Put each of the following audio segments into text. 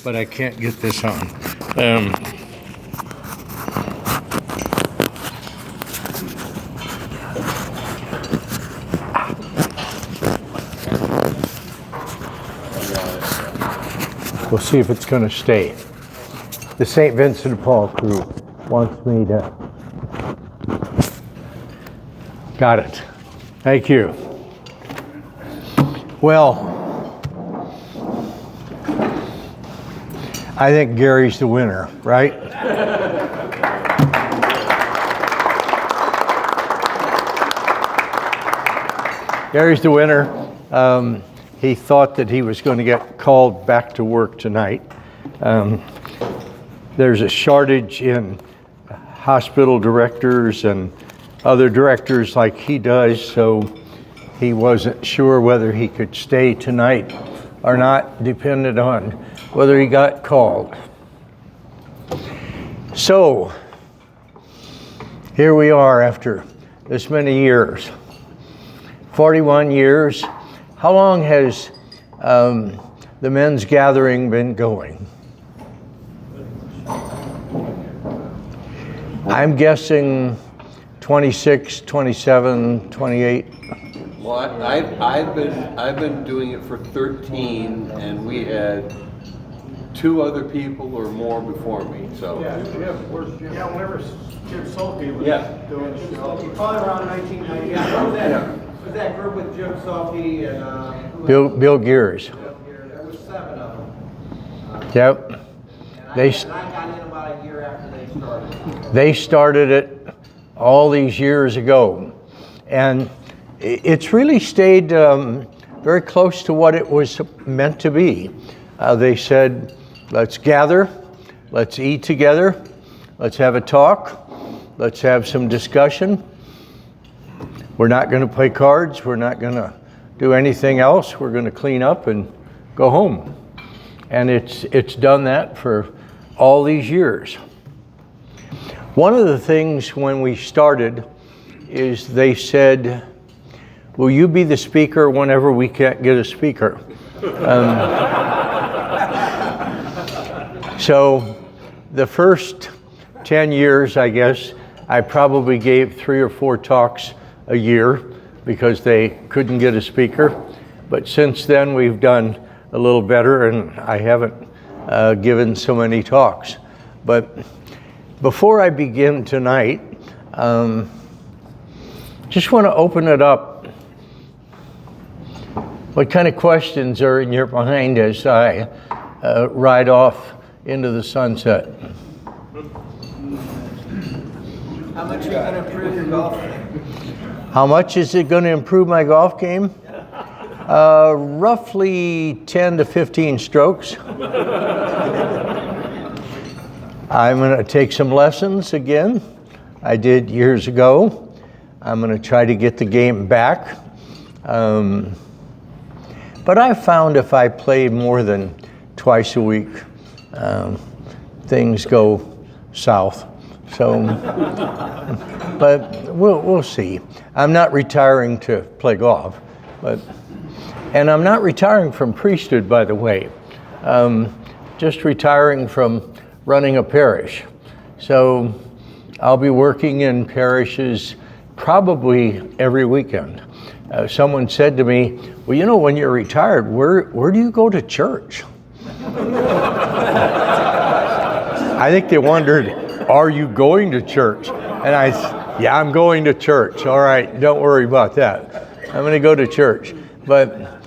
but I can't get this on. We'll see if it's going to stay. The St. Vincent de Paul crew wants me to. Got it. Thank you. Well, I think Gary's the winner, right? Gary's the winner. He thought that he was going to get called back to work tonight. There's a shortage in hospital directors and other directors like he does, so he wasn't sure whether he could stay tonight or not, depended on whether he got called. So, here we are after this many years, 41 years. How long has the men's gathering been going? I'm guessing 26, 27, 28. Well, I've been doing it for 13, and we had 2 other people or more before me. So whenever Jim Sulky was doing the show, Probably around 1990. Was that group with Jim Sulky and Bill Gears. There was 7 of them. Yep. And I got in about a year after they started. They started it all these years ago, and it's really stayed very close to what it was meant to be. They said, let's gather, let's eat together, let's have a talk, let's have some discussion. We're not going to play cards, we're not going to do anything else, we're going to clean up and go home. And it's done that for all these years. One of the things when we started is they said, will you be the speaker whenever we can't get a speaker? So the first 10 years, I guess, I probably gave 3 or 4 talks a year because they couldn't get a speaker. But since then, we've done a little better, and I haven't given so many talks. But before I begin tonight, just want to open it up. What kind of questions are in your mind as I ride off into the sunset? How much are you going to improve your golf game? How much is it going to improve my golf game? Roughly 10 to 15 strokes. I'm going to take some lessons again. I did years ago. I'm going to try to get the game back. But I found if I play more than twice a week, things go south. So, but we'll see. I'm not retiring to play golf, and I'm not retiring from priesthood, by the way. Just retiring from running a parish. So I'll be working in parishes probably every weekend. Someone said to me, well, you know, when you're retired, where do you go to church? I think they wondered, are you going to church? And yeah, I'm going to church. All right, don't worry about that. I'm going to go to church. But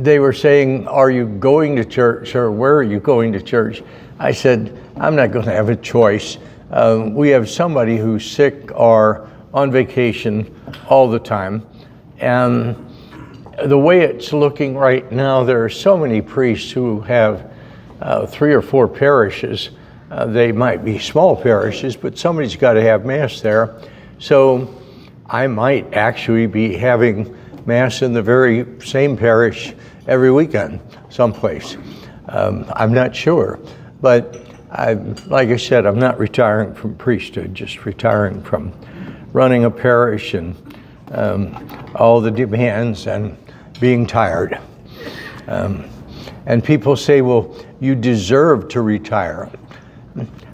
they were saying, are you going to church, or where are you going to church? I said, I'm not going to have a choice. We have somebody who's sick or on vacation all the time. And the way it's looking right now, there are so many priests who have 3 or 4 parishes. They might be small parishes, but somebody's got to have Mass there. So I might actually be having Mass in the very same parish every weekend, someplace. I'm not sure. But like I said, I'm not retiring from priesthood, just retiring from running a parish and all the demands and being tired. And people say, well, you deserve to retire.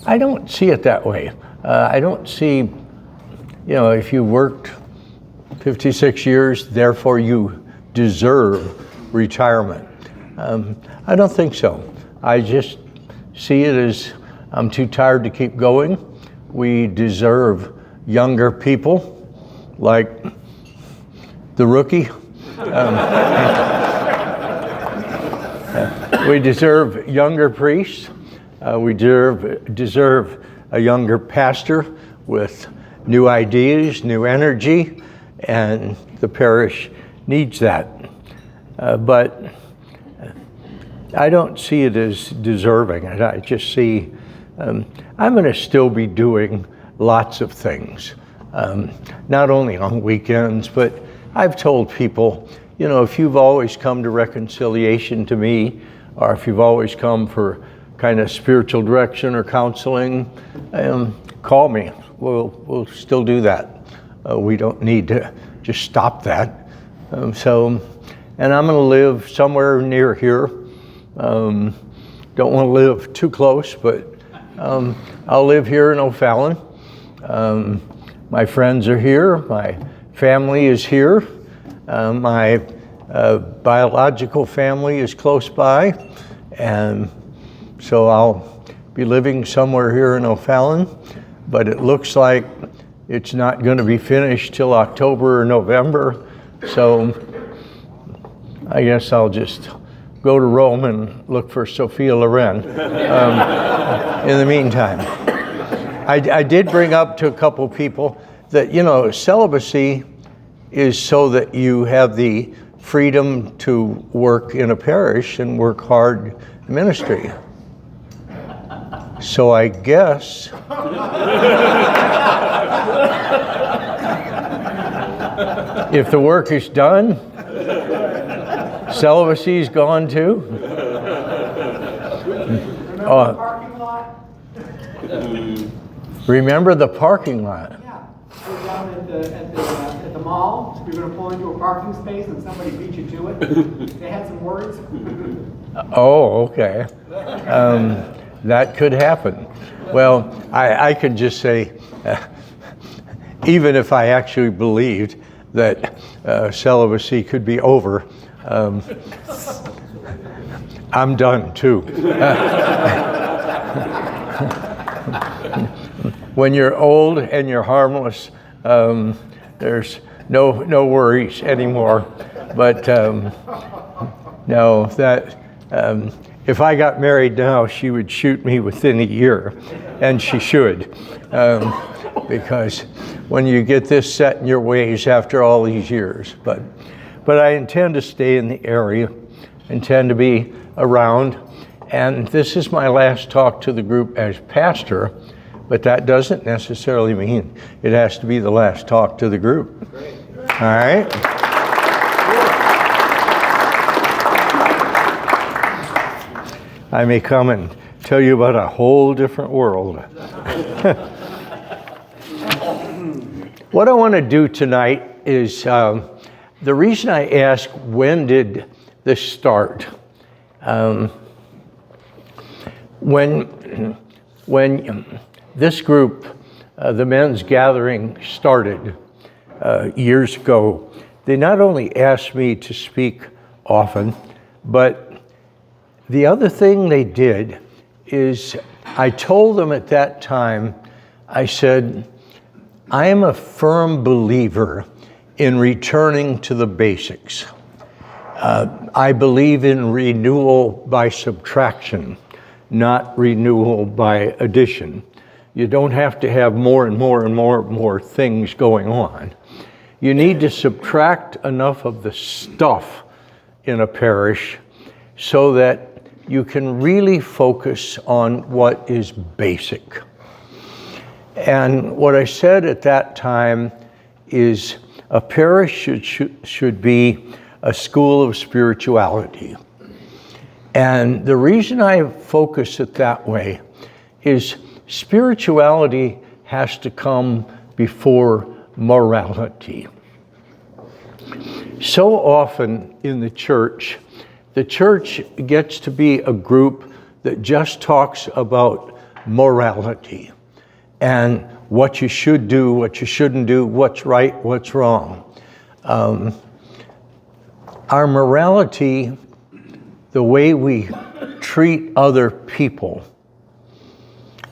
I don't see it that way. I don't see, if you worked 56 years, therefore you deserve retirement. I don't think so. I just see it as I'm too tired to keep going. We deserve younger people like the rookie. We deserve younger priests. We deserve a younger pastor with new ideas, new energy, and the parish needs that. But I don't see it as deserving. I just see I'm going to still be doing lots of things, not only on weekends, but I've told people, if you've always come to reconciliation to me, or if you've always come for kind of spiritual direction or counseling, call me. We'll still do that. We don't need to just stop that. And I'm going to live somewhere near here. Don't want to live too close, but I'll live here in O'Fallon. My friends are here. My family is here. My biological family is close by. And so I'll be living somewhere here in O'Fallon, but it looks like it's not going to be finished till October or November. So I guess I'll just go to Rome and look for Sophia Loren in the meantime. I did bring up to a couple people that, celibacy is so that you have the freedom to work in a parish and work hard in ministry. So I guess if the work is done, celibacy is gone too. Remember the parking lot? Yeah, we're down at the mall. You're going to pull into a parking space and somebody beat you to it. They had some words. Oh, okay. That could happen. Well, I could just say, even if I actually believed that celibacy could be over, I'm done too. When you're old and you're harmless, there's no worries anymore. But no, that if I got married now, she would shoot me within a year, and she should, because when you get this set in your ways after all these years. But I intend to stay in the area, intend to be around, and this is my last talk to the group as pastor, but that doesn't necessarily mean it has to be the last talk to the group. Great. All right? I may come and tell you about a whole different world. What I want to do tonight is, the reason I ask, when did this start? When this group, the men's gathering, started years ago, they not only asked me to speak often, but the other thing they did is I told them at that time, I said, I am a firm believer in returning to the basics. I believe in renewal by subtraction, not renewal by addition. You don't have to have more and more and more things going on. You need to subtract enough of the stuff in a parish so that you can really focus on what is basic. And what I said at that time is a parish should be a school of spirituality. And the reason I focus it that way is spirituality has to come before morality. So often in the church, the church gets to be a group that just talks about morality and what you should do, what you shouldn't do, what's right, what's wrong. Our morality, the way we treat other people,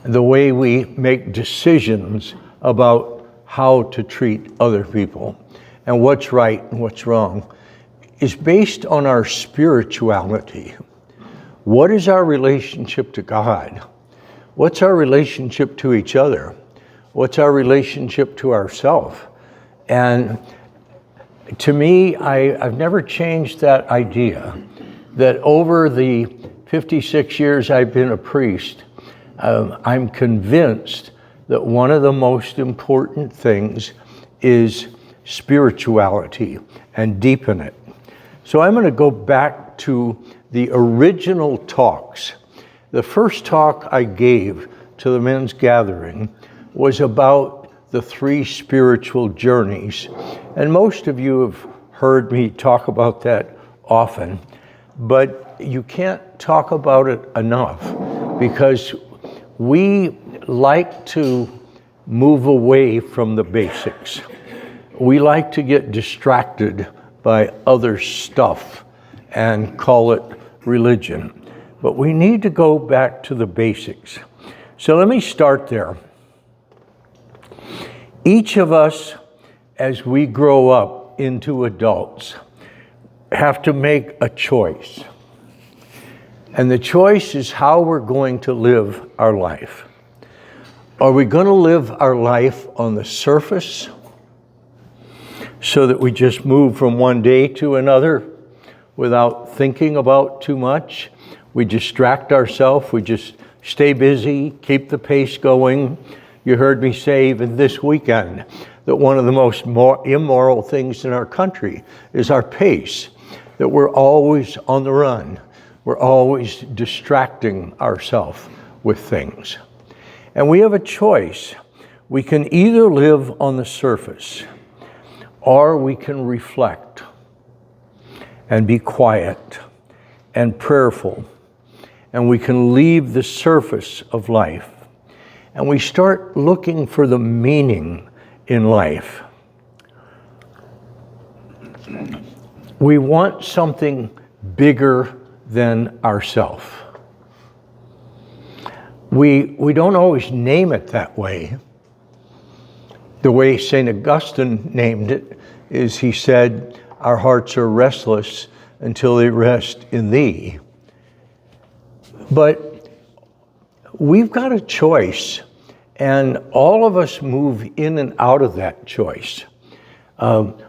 the way we make decisions about how to treat other people, and what's right and what's wrong, is based on our spirituality. What is our relationship to God? What's our relationship to each other? What's our relationship to ourselves? And to me, I've never changed that idea that over the 56 years I've been a priest, I'm convinced that one of the most important things is spirituality and deepen it. So I'm going to go back to the original talks. The first talk I gave to the men's gathering was about the 3 spiritual journeys. And most of you have heard me talk about that often, but you can't talk about it enough because we like to move away from the basics. We like to get distracted by other stuff and call it religion. But we need to go back to the basics. So let me start there. Each of us, as we grow up into adults, have to make a choice. And the choice is how we're going to live our life. Are we going to live our life on the surface so that we just move from one day to another without thinking about too much? We distract ourselves, we just stay busy, keep the pace going. You heard me say even this weekend that one of the most immoral things in our country is our pace, that we're always on the run. We're always distracting ourselves with things. And we have a choice. We can either live on the surface or we can reflect and be quiet and prayerful. And we can leave the surface of life. And we start looking for the meaning in life. We want something bigger than ourselves. We don't always name it that way. The way St. Augustine named it is he said, our hearts are restless until they rest in thee. But we've got a choice, and all of us move in and out of that choice.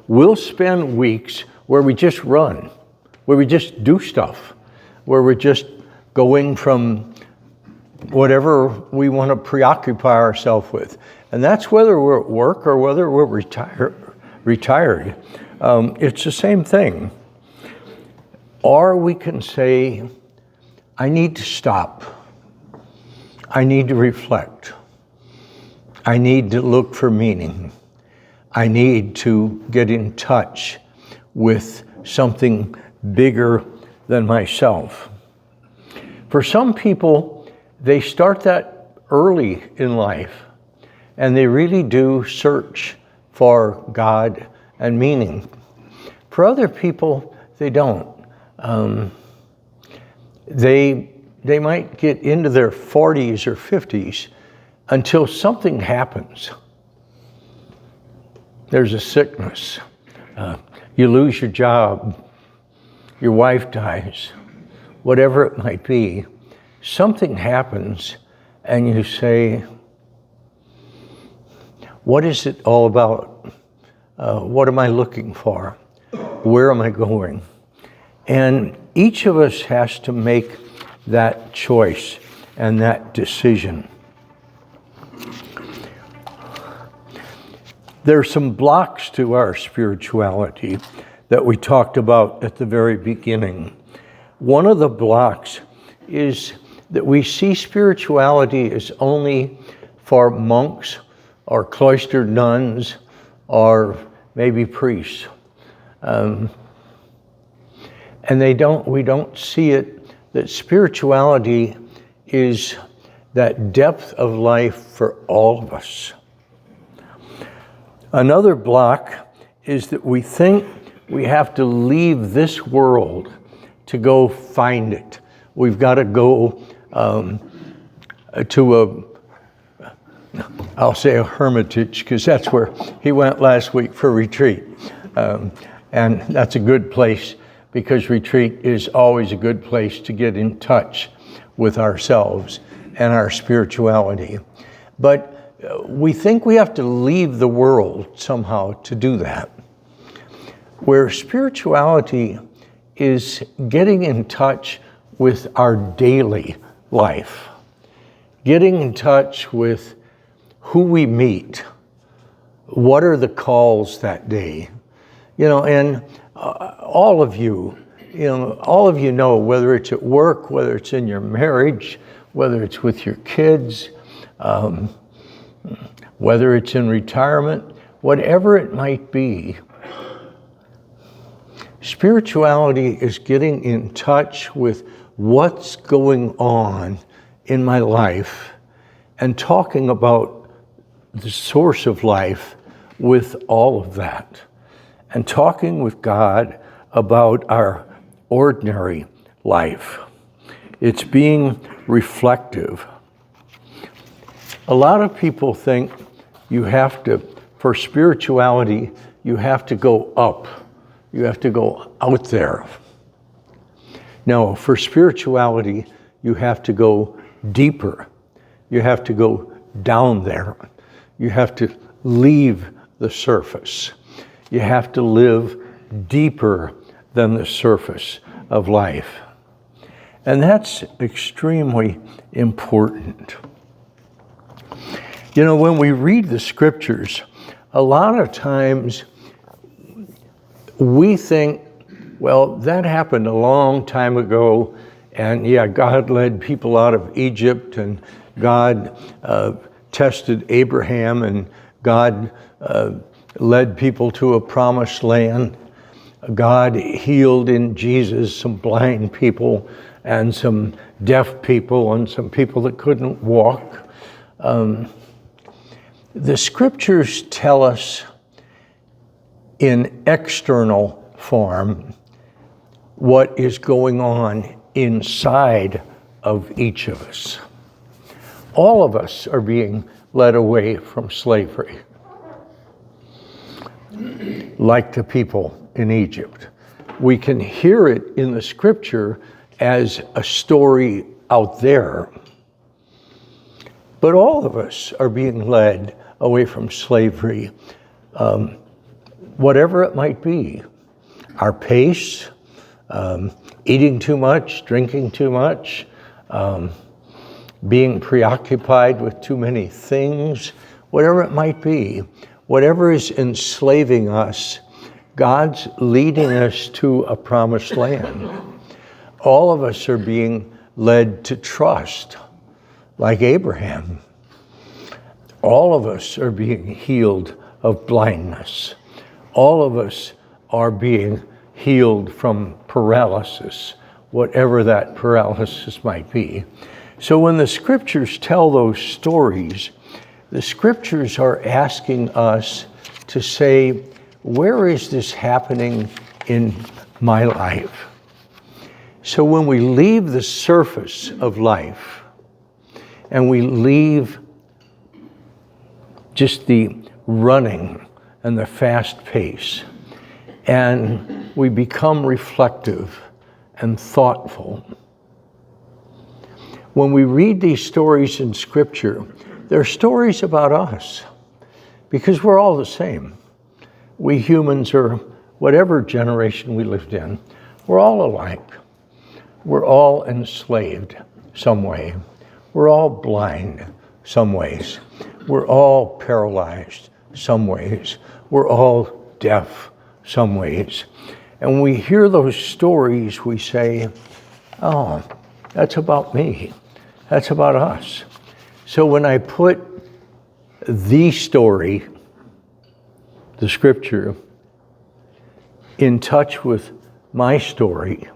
We'll spend weeks where we just run, where we just do stuff, where we're just going from whatever we want to preoccupy ourselves with. And that's whether we're at work or whether we're retired. It's the same thing. Or we can say, I need to stop. I need to reflect. I need to look for meaning. I need to get in touch with something bigger than myself. For some people, they start that early in life, and they really do search for God and meaning. For other people, they don't. They might get into their 40s or 50s until something happens. There's a sickness. You lose your job. Your wife dies. Whatever it might be. Something happens and you say, what is it all about? What am I looking for? Where am I going? And each of us has to make that choice and that decision. There are some blocks to our spirituality that we talked about at the very beginning. One of the blocks is that we see spirituality as only for monks or cloistered nuns or maybe priests. And And we don't see it, that spirituality is that depth of life for all of us. Another block is that we think we have to leave this world to go find it. We've got to go to I'll say a hermitage, because that's where he went last week for retreat. And that's a good place, because retreat is always a good place to get in touch with ourselves and our spirituality. But we think we have to leave the world somehow to do that. Where spirituality is getting in touch with our daily life, getting in touch with who we meet, what are the calls that day, and all of you know, whether it's at work, whether it's in your marriage, whether it's with your kids, whether it's in retirement, whatever it might be, spirituality is getting in touch with what's going on in my life and talking about the source of life with all of that, and talking with God about our ordinary life. It's being reflective. A lot of people think for spirituality, you have to go up. You have to go out there. No, for spirituality, you have to go deeper. You have to go down there. You have to leave the surface. You have to live deeper than the surface of life. And that's extremely important. When we read the scriptures, a lot of times we think, well, that happened a long time ago, and yeah, God led people out of Egypt, and God tested Abraham, and God led people to a promised land. God healed in Jesus some blind people and some deaf people and some people that couldn't walk. The scriptures tell us in external form what is going on inside of each of us. All of us are being led away from slavery, like the people in Egypt. We can hear it in the scripture as a story out there, but all of us are being led away from slavery, whatever it might be. Our pace, eating too much, drinking too much, being preoccupied with too many things, whatever it might be, whatever is enslaving us, God's leading us to a promised land. All of us are being led to trust, like Abraham. All of us are being healed of blindness. All of us are being healed from paralysis, whatever that paralysis might be. So when the scriptures tell those stories, the scriptures are asking us to say, where is this happening in my life? So when we leave the surface of life and we leave just the running and the fast pace, and we become reflective and thoughtful. When we read these stories in Scripture, they're stories about us, because we're all the same. We humans are, whatever generation we lived in, we're all alike. We're all enslaved some way. We're all blind some ways. We're all paralyzed some ways. We're all deaf some ways. And when we hear those stories, we say, oh, that's about me. That's about us. So when I put the story, the scripture, in touch with my story,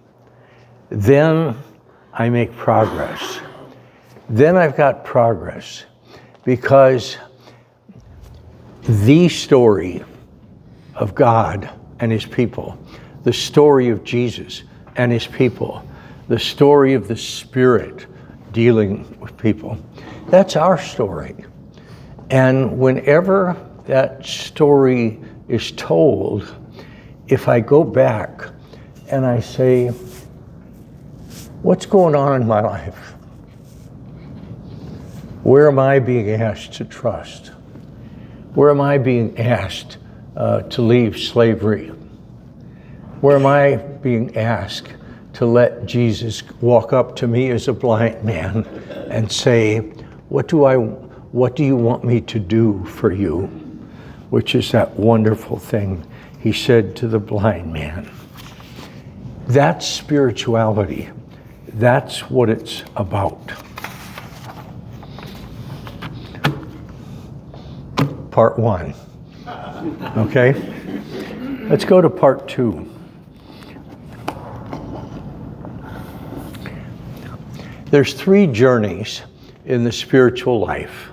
then I make progress. Then I've got progress because the story of God and his people, the story of Jesus and his people, the story of the Spirit dealing with people, that's our story. And whenever that story is told, if I go back and I say, what's going on in my life? Where am I being asked to trust? Where am I being asked to leave slavery? Where am I being asked to let Jesus walk up to me as a blind man and say, what do you want me to do for you? Which is that wonderful thing he said to the blind man. That's spirituality. That's what it's about. Part 1. Okay? Let's go to part 2. There's 3 journeys in the spiritual life,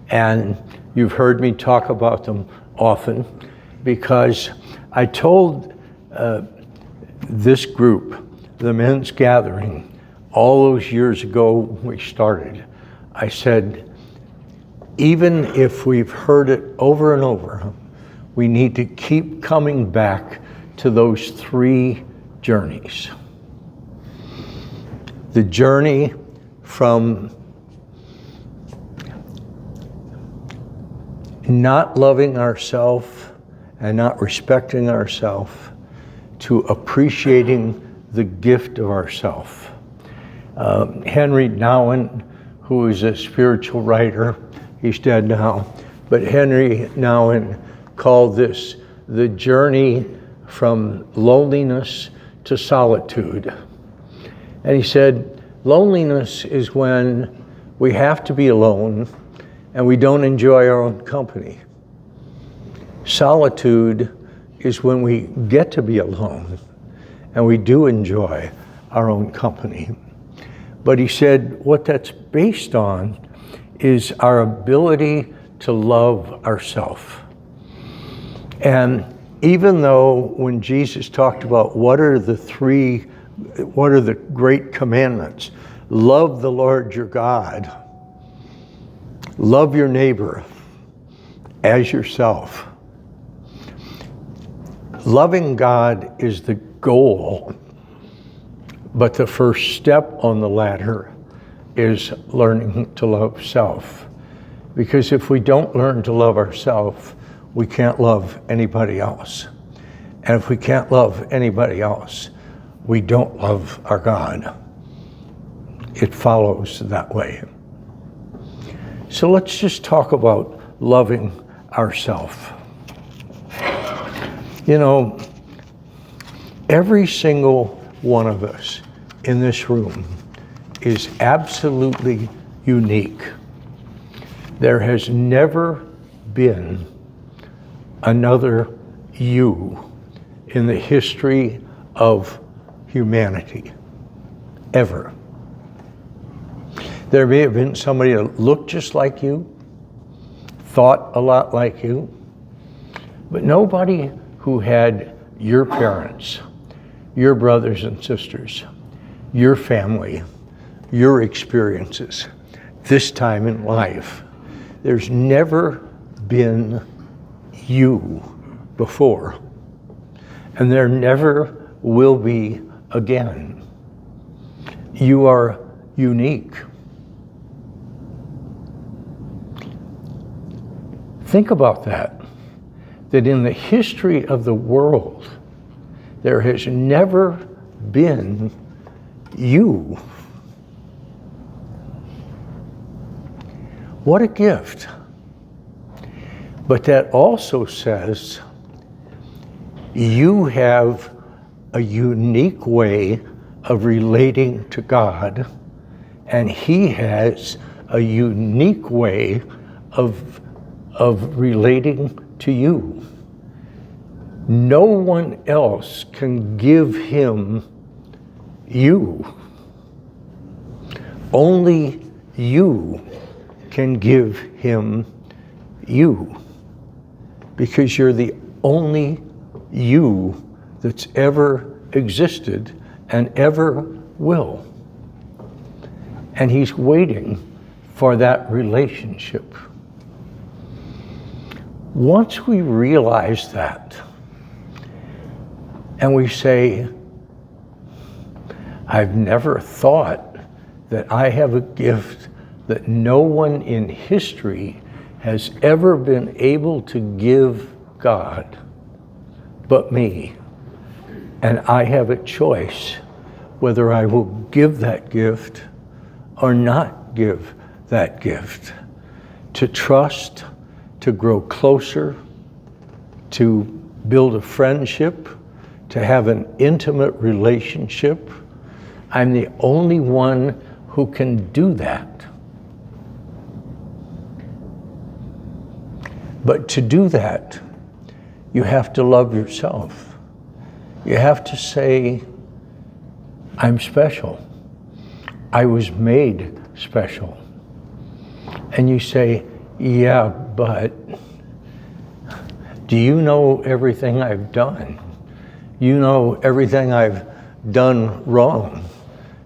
and you've heard me talk about them often because I told this group, the men's gathering, all those years ago we started, I said, even if we've heard it over and over, we need to keep coming back to those 3 journeys. The journey from not loving ourselves and not respecting ourselves to appreciating the gift of ourself. Henry Nouwen, who is a spiritual writer, he's dead now, but Henry Nouwen called this the journey from loneliness to solitude. And he said, loneliness is when we have to be alone and we don't enjoy our own company. Solitude is when we get to be alone and we do enjoy our own company. But he said what that's based on is our ability to love ourselves. And even though when Jesus talked about what are the great commandments, love the Lord your God, love your neighbor as yourself. Loving God is the goal, but the first step on the ladder is learning to love self. Because if we don't learn to love ourselves, we can't love anybody else. And if we can't love anybody else, we don't love our God. It follows that way. So let's just talk about loving ourselves. You know, every single one of us in this room is absolutely unique. There has never been another you in the history of humanity, ever. There may have been somebody that looked just like you, thought a lot like you, but nobody who had your parents, your brothers and sisters, your family, your experiences, this time in life. There's never been you before, and there never will be again. You are unique. Think about that in the history of the world, there has never been you. What a gift. But that also says you have a unique way of relating to God, and He has a unique way of relating to you. No one else can give Him you. Only you can give him you, because you're the only you that's ever existed and ever will. And he's waiting for that relationship. Once we realize that, and we say, I've never thought that I have a gift that no one in history has ever been able to give God but me. And I have a choice whether I will give that gift or not give that gift. To trust, to grow closer, to build a friendship, to have an intimate relationship. I'm the only one who can do that. But to do that, you have to love yourself. You have to say, I'm special. I was made special. And you say, yeah, but do you know everything I've done? You know everything I've done wrong.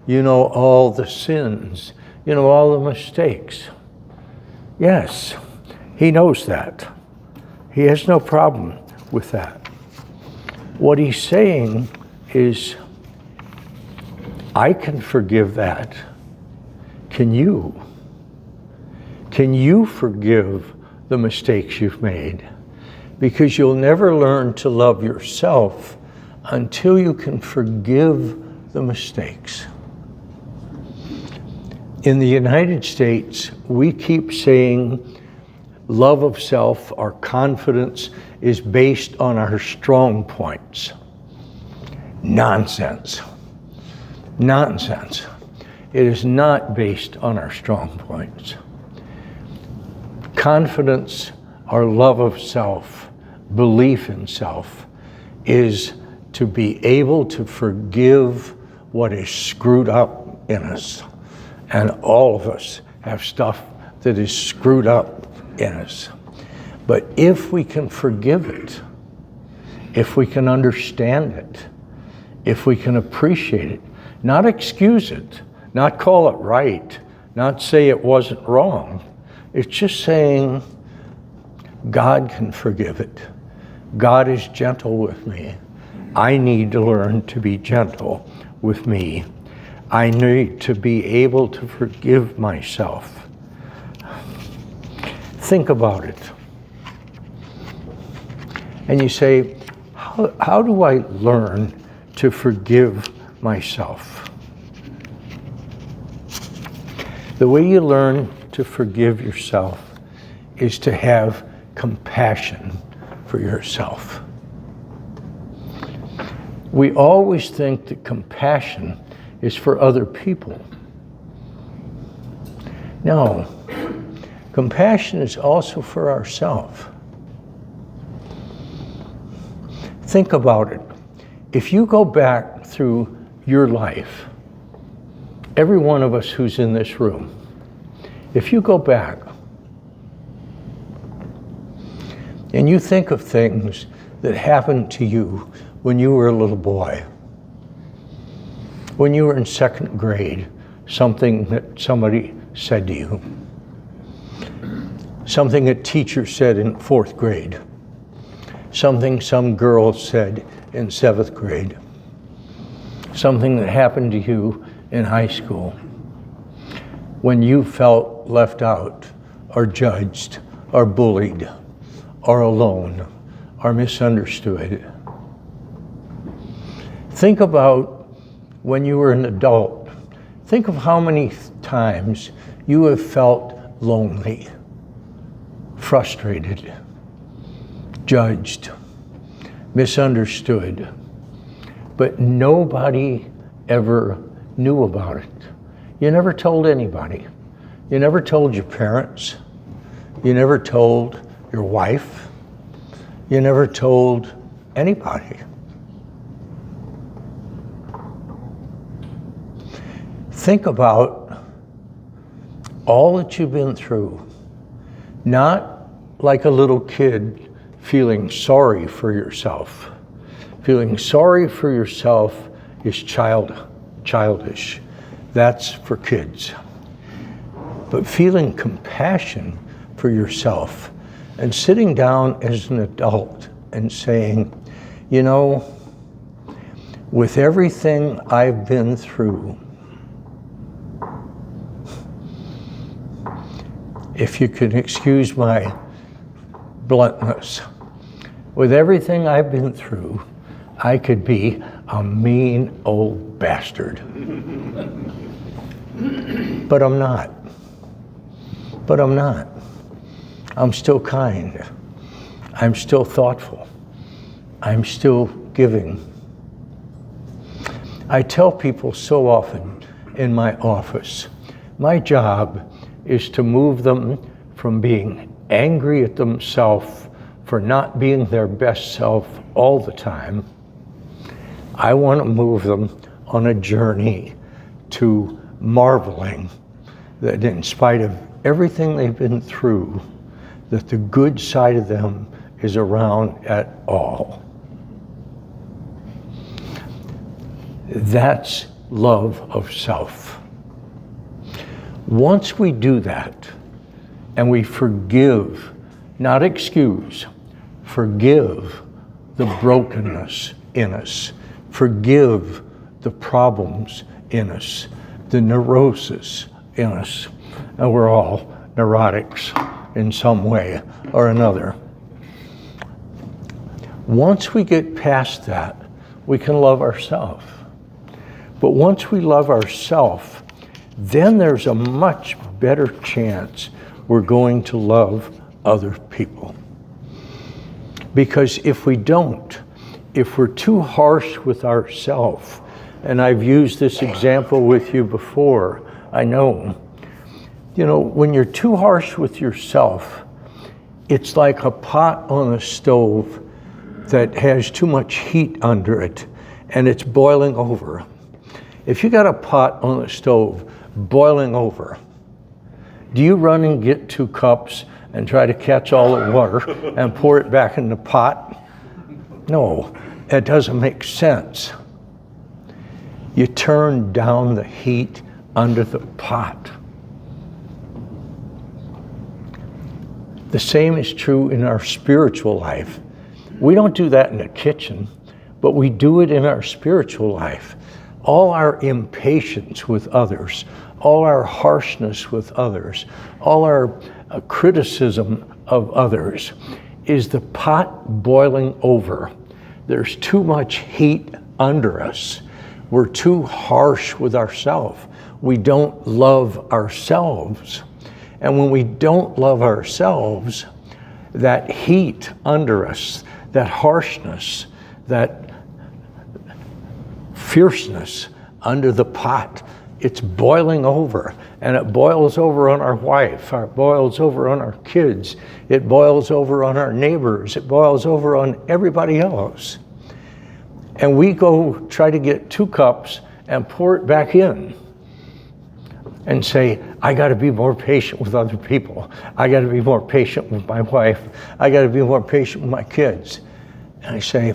You know all the sins. You know all the mistakes. Yes, he knows that. He has no problem with that. What he's saying is, I can forgive that. Can you? Can you forgive the mistakes you've made? Because you'll never learn to love yourself until you can forgive the mistakes. In the United States, we keep saying love of self, our confidence, is based on our strong points. Nonsense. Nonsense. It is not based on our strong points. Confidence, our love of self, belief in self, is to be able to forgive what is screwed up in us. And all of us have stuff that is screwed up in us. But if we can forgive it, if we can understand it, if we can appreciate it, not excuse it, not call it right, not say it wasn't wrong, it's just saying, God can forgive it. God is gentle with me. I need to learn to be gentle with me. I need to be able to forgive myself. Think about it. And you say, how do I learn to forgive myself? The way you learn to forgive yourself is to have compassion for yourself. We always think that compassion is for other people. No, compassion is also for ourselves. Think about it. If you go back through your life, every one of us who's in this room, if you go back and you think of things that happened to you when you were a little boy, when you were in second grade, something that somebody said to you, something a teacher said in fourth grade, something some girl said in seventh grade, something that happened to you in high school, when you felt left out or judged or bullied or alone or misunderstood. Think about when you were an adult. Think of how many times you have felt lonely, frustrated, judged, misunderstood, but nobody ever knew about it. You never told anybody. You never told your parents. You never told your wife. You never told anybody. think about all that you've been through, not like a little kid feeling sorry for yourself. Feeling sorry for yourself is childish. That's for kids. But feeling compassion for yourself and sitting down as an adult and saying, you know, with everything I've been through, if you can excuse my bluntness, with everything I've been through, I could be a mean old bastard. But I'm not. But I'm not. I'm still kind. I'm still thoughtful. I'm still giving. I tell people so often in my office, my job is to move them from being angry at themselves for not being their best self all the time. I want to move them on a journey to marveling that in spite of everything they've been through, that the good side of them is around at all. That's love of self. Once we do that, and we forgive, not excuse, forgive the brokenness in us, forgive the problems in us, the neurosis in us, and we're all neurotics in some way or another. Once we get past that, we can love ourselves. But once we love ourselves, then there's a much better chance we're going to love other people. Because if we don't, if we're too harsh with ourselves, and I've used this example with you before, I know, you know, when you're too harsh with yourself, it's like a pot on a stove that has too much heat under it and it's boiling over. If you got a pot on the stove boiling over, do you run and get 2 cups and try to catch all the water and pour it back in the pot? No, it doesn't make sense. You turn down the heat under the pot. The same is true in our spiritual life. We don't do that in the kitchen, but we do it in our spiritual life. All our impatience with others, all our harshness with others, all our criticism of others is the pot boiling over. There's too much heat under us. We're too harsh with ourselves. We don't love ourselves. And when we don't love ourselves, that heat under us, that harshness, that fierceness under the pot, it's boiling over, and it boils over on our wife, it boils over on our kids, it boils over on our neighbors, it boils over on everybody else. And we go try to get 2 cups and pour it back in and say, I got to be more patient with other people. I got to be more patient with my wife. I got to be more patient with my kids. And I say,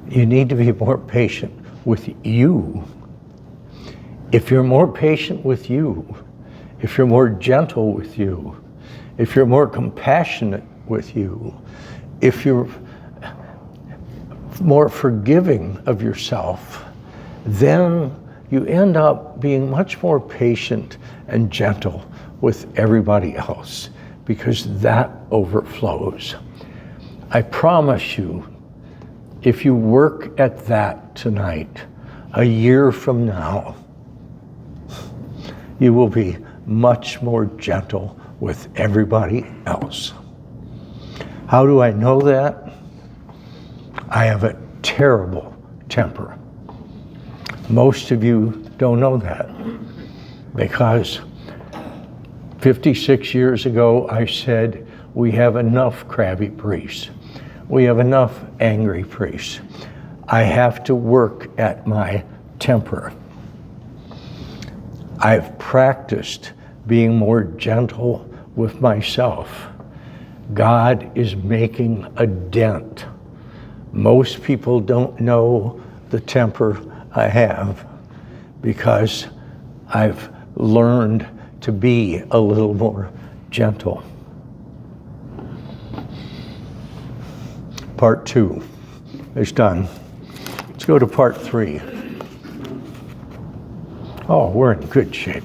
you need to be more patient with you. If you're more patient with you, if you're more gentle with you, if you're more compassionate with you, if you're more forgiving of yourself, then you end up being much more patient and gentle with everybody else, because that overflows. I promise you, if you work at that tonight, a year from now, you will be much more gentle with everybody else. How do I know that? I have a terrible temper. Most of you don't know that, because 56 years ago I said, we have enough crabby priests. We have enough angry priests. I have to work at my temper. I've practiced being more gentle with myself. God is making a dent. Most people don't know the temper I have because I've learned to be a little more gentle. Part 2 is done. Let's go to part 3. Oh, we're in good shape.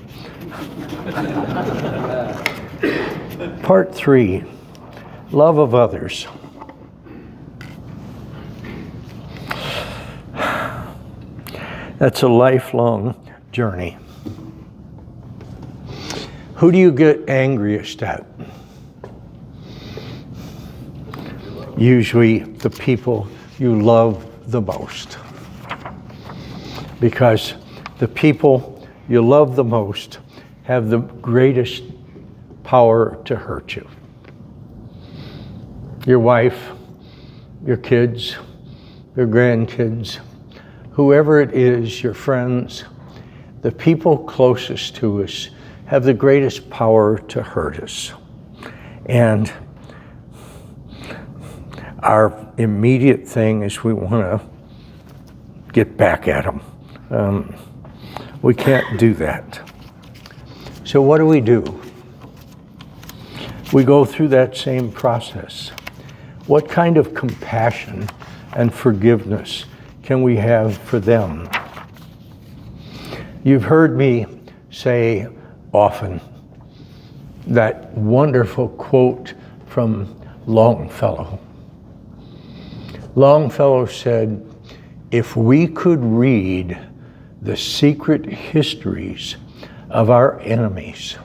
Part 3, love of others. That's a lifelong journey. Who do you get angriest at? Usually the people you love the most. Because the people you love the most have the greatest power to hurt you. Your wife, your kids, your grandkids, whoever it is, your friends, the people closest to us have the greatest power to hurt us. And our immediate thing is we want to get back at them. We can't do that. So what do? We go through that same process. What kind of compassion and forgiveness can we have for them? You've heard me say often that wonderful quote from Longfellow. Longfellow said, "If we could read the secret histories of our enemies,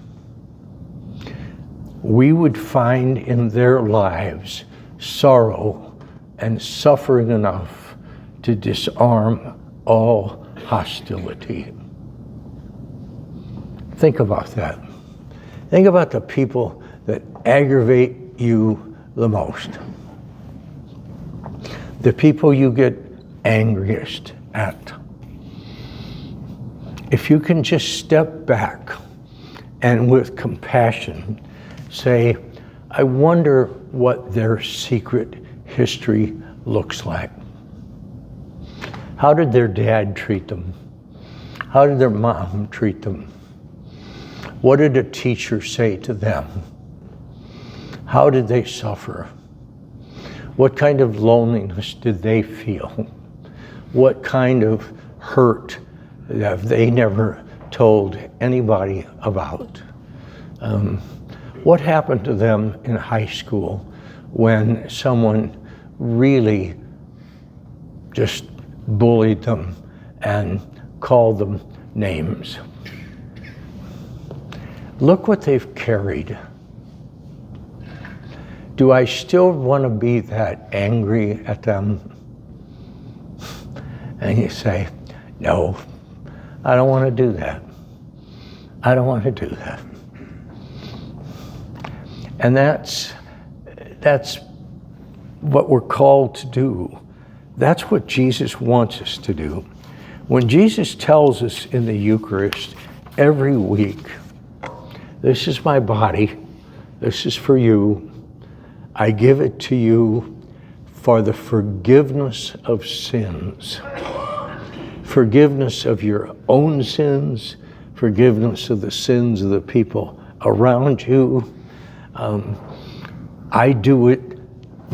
we would find in their lives sorrow and suffering enough to disarm all hostility." Think about that. Think about the people that aggravate you the most. The people you get angriest at. If you can just step back and with compassion say, I wonder what their secret history looks like. How did their dad treat them? How did their mom treat them? What did a teacher say to them? How did they suffer? What kind of loneliness did they feel? What kind of hurt have they never told anybody about? What happened to them in high school when someone really just bullied them and called them names? Look what they've carried. Do I still want to be that angry at them? And you say, no, I don't want to do that. I don't want to do that. And that's what we're called to do. That's what Jesus wants us to do. When Jesus tells us in the Eucharist every week, this is my body, this is for you, I give it to you for the forgiveness of sins. Forgiveness of your own sins, forgiveness of the sins of the people around you. I do it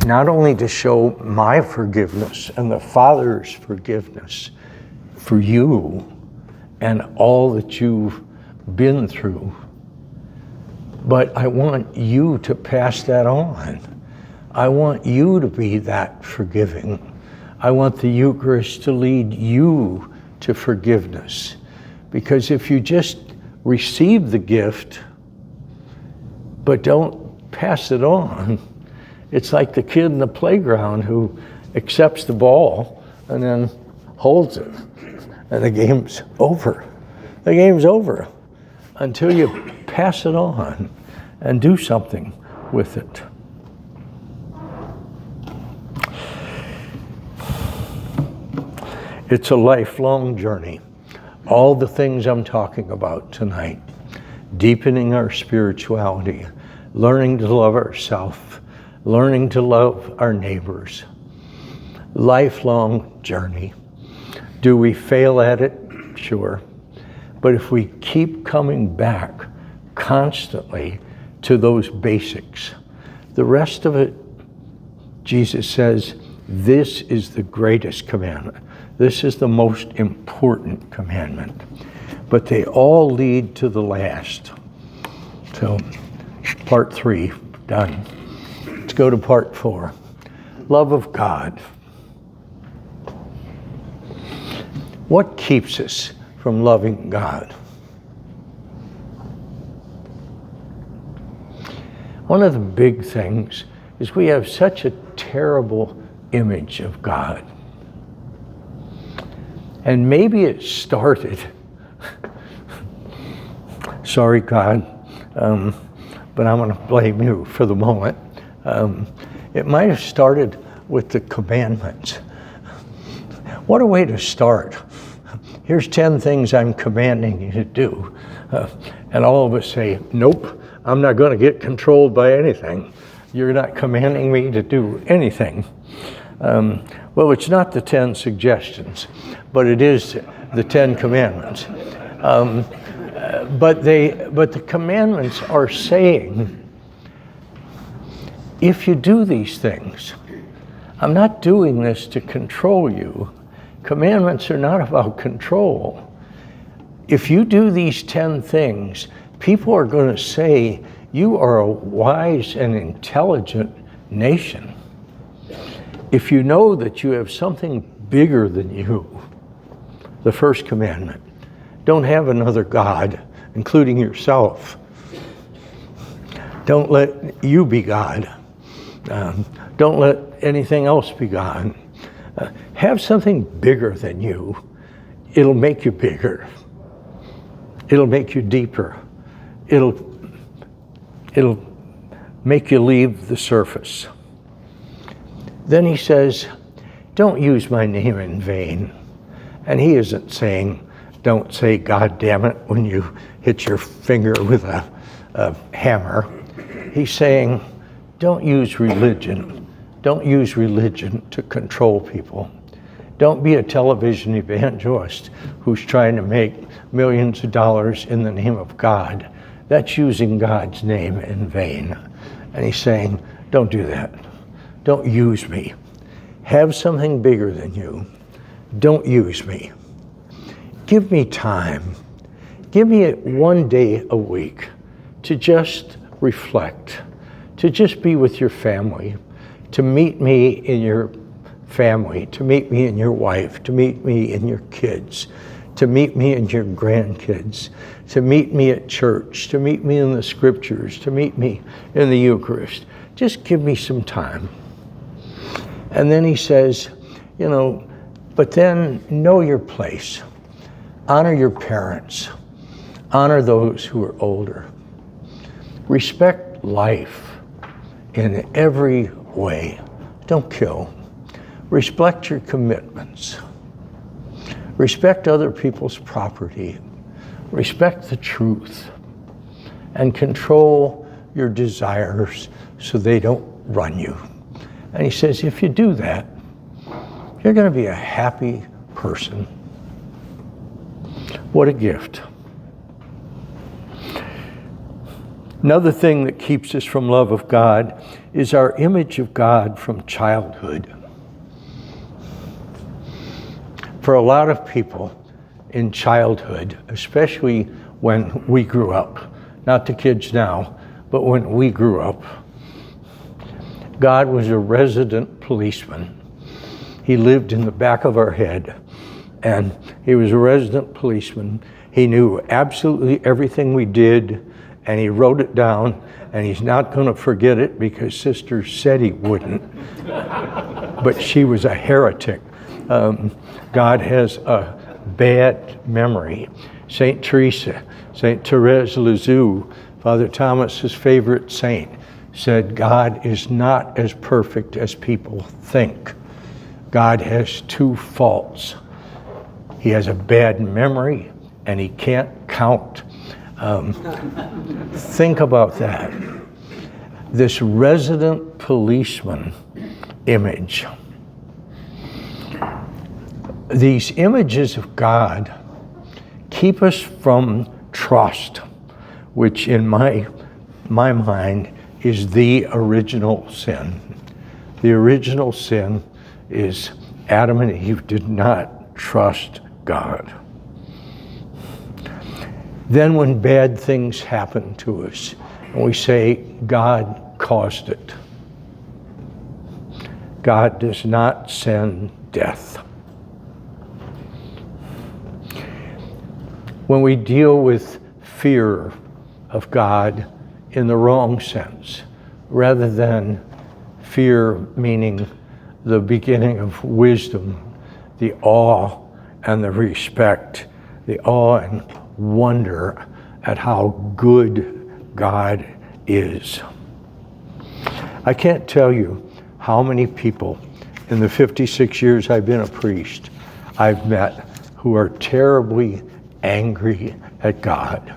not only to show my forgiveness and the Father's forgiveness for you and all that you've been through, but I want you to pass that on. I want you to be that forgiving. I want the Eucharist to lead you to forgiveness. Because if you just receive the gift, but don't pass it on, it's like the kid in the playground who accepts the ball and then holds it, and the game's over. The game's over until you pass it on and do something with it. It's a lifelong journey. All the things I'm talking about tonight, deepening our spirituality, learning to love ourselves, learning to love our neighbors. Lifelong journey. Do we fail at it? Sure. But if we keep coming back constantly to those basics, the rest of it, Jesus says, this is the greatest commandment. This is the most important commandment. But they all lead to the last. So, part 3, done. Let's go to part 4. Love of God. What keeps us from loving God? One of the big things is we have such a terrible image of God. And maybe it started, sorry God, but I'm going to blame you for the moment. It might have started with the commandments. What a way to start. Here's 10 things I'm commanding you to do. And all of us say, nope, I'm not going to get controlled by anything. You're not commanding me to do anything. Well, it's not the 10 suggestions, but it is the 10 commandments. But the commandments are saying, if you do these things, I'm not doing this to control you. Commandments are not about control. If you do these 10 things, people are going to say you are a wise and intelligent nation. If you know that you have something bigger than you, the first commandment, don't have another God, including yourself. Don't let you be God. Don't let anything else be God. Have something bigger than you. It'll make you bigger. It'll make you deeper. It'll make you leave the surface. Then he says, don't use my name in vain. And he isn't saying, don't say, God damn it, when you hit your finger with a hammer. He's saying, don't use religion. Don't use religion to control people. Don't be a television evangelist who's trying to make millions of dollars in the name of God. That's using God's name in vain. And he's saying, don't do that. Don't use me. Have something bigger than you. Don't use me. Give me time. Give me 1 day a week to just reflect, to just be with your family, to meet me in your family, to meet me in your wife, to meet me in your kids, to meet me in your grandkids, to meet me at church, to meet me in the scriptures, to meet me in the Eucharist. Just give me some time. And then he says, but then know your place. Honor your parents. Honor those who are older. Respect life in every way. Don't kill. Respect your commitments. Respect other people's property. Respect the truth. And control your desires so they don't run you. And he says, if you do that, you're going to be a happy person. What a gift. Another thing that keeps us from love of God is our image of God from childhood. For a lot of people in childhood, especially when we grew up, not the kids now, but when we grew up, God was a resident policeman. He lived in the back of our head, and he was a resident policeman. He knew absolutely everything we did, and he wrote it down, and he's not going to forget it because Sister said he wouldn't. But she was a heretic. God has a bad memory. Saint Teresa, Saint Therese Lisieux, Father Thomas's favorite saint, said God is not as perfect as people think. God has 2 faults. He has a bad memory, and he can't count. Think about that. This resident policeman image. These images of God keep us from trust, which in my mind is the original sin. The original sin is Adam and Eve did not trust God. Then when bad things happen to us, and we say, God caused it. God does not send death. When we deal with fear of God in the wrong sense, rather than fear meaning the beginning of wisdom, the awe and the respect, the awe and wonder at how good God is. I can't tell you how many people in the 56 years I've been a priest I've met who are terribly angry at God.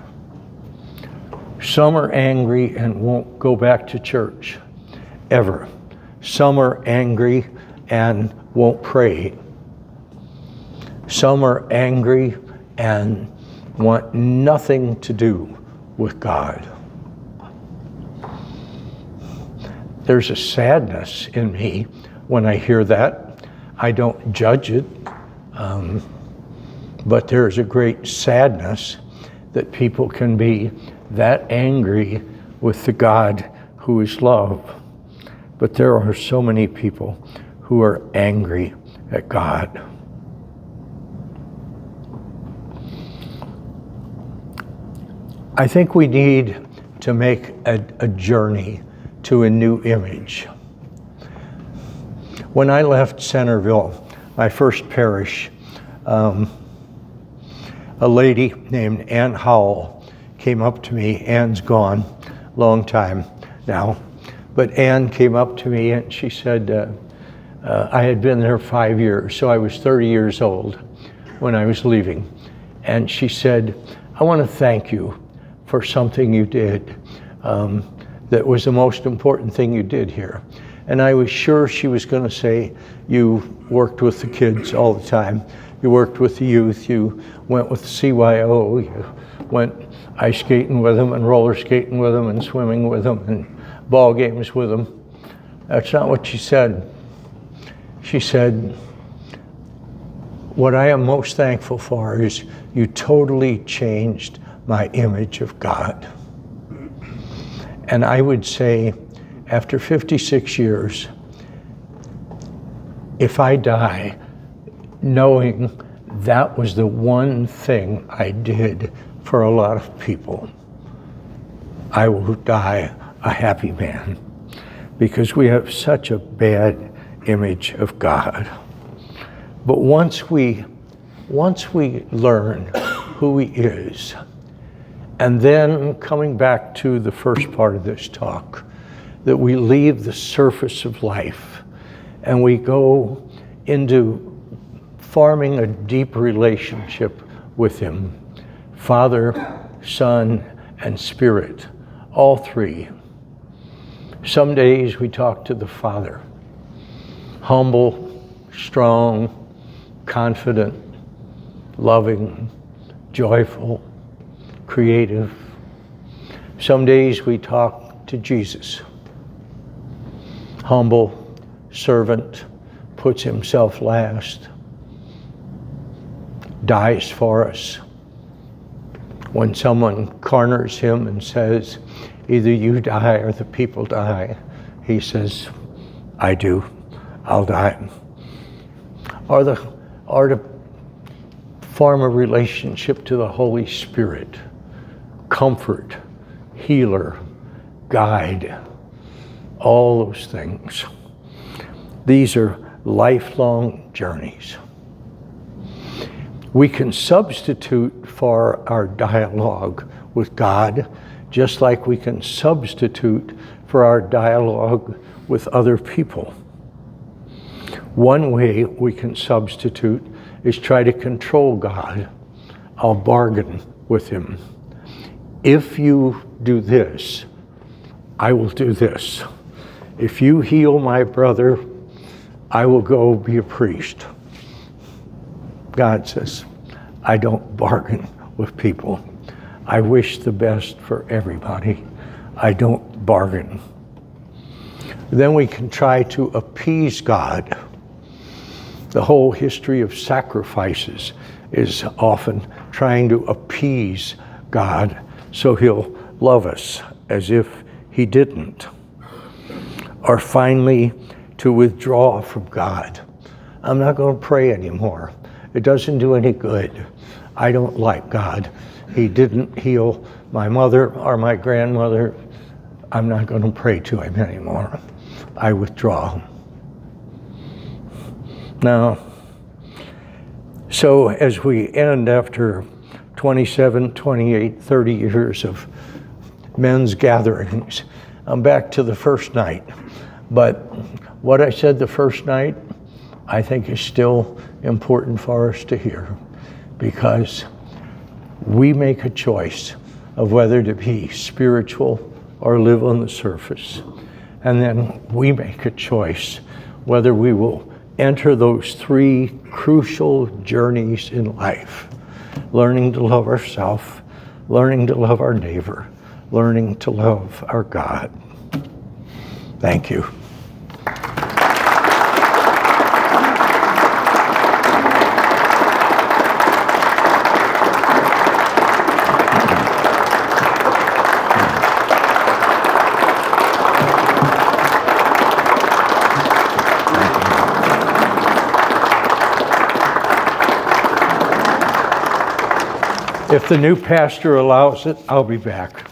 Some are angry and won't go back to church ever. Some are angry and won't pray. Some are angry and want nothing to do with God. There's a sadness in me when I hear that. I don't judge it, but there's a great sadness that people can be that angry with the God who is love. But there are so many people who are angry at God. I think we need to make a journey to a new image. When I left Centerville, my first parish, a lady named Ann Howell came up to me. Ann's gone, long time now. But Ann came up to me and she said, I had been there 5 years, so I was 30 years old when I was leaving. And she said, I want to thank you for something you did that was the most important thing you did here. And I was sure she was going to say, you worked with the kids all the time. You worked with the youth. You went with the CYO. You went ice skating with them and roller skating with them and swimming with them and ball games with them. That's not what she said. She said, what I am most thankful for is you totally changed my image of God. And I would say, after 56 years, if I die knowing that was the one thing I did for a lot of people, I will die a happy man, because we have such a bad image of God. But once we learn who He is, and then coming back to the first part of this talk, that we leave the surface of life and we go into forming a deep relationship with Him, Father, Son, and Spirit, all three. Some days we talk to the Father, humble, strong, confident, loving, joyful, creative. Some days we talk to Jesus, humble, servant, puts Himself last, dies for us. When someone corners Him and says, either you die or the people die, He says, I do, I'll die. Or to form a relationship to the Holy Spirit, comfort, healer, guide, all those things. These are lifelong journeys. We can substitute for our dialogue with God, just like we can substitute for our dialogue with other people. One way we can substitute is try to control God. I'll bargain with him. If you do this, I will do this. If you heal my brother, I will go be a priest. God says, I don't bargain with people. I wish the best for everybody. I don't bargain. Then we can try to appease God. The whole history of sacrifices is often trying to appease God so he'll love us as if he didn't. Or finally, to withdraw from God. I'm not going to pray anymore. It doesn't do any good. I don't like God. He didn't heal my mother or my grandmother. I'm not going to pray to him anymore. I withdraw. Now, so as we end after 27, 28, 30 years of men's gatherings, I'm back to the first night. But what I said the first night, I think is still important for us to hear, because we make a choice of whether to be spiritual or live on the surface. And then we make a choice whether we will enter those three crucial journeys in life: learning to love ourselves, learning to love our neighbor, learning to love our God. Thank you. If the new pastor allows it, I'll be back.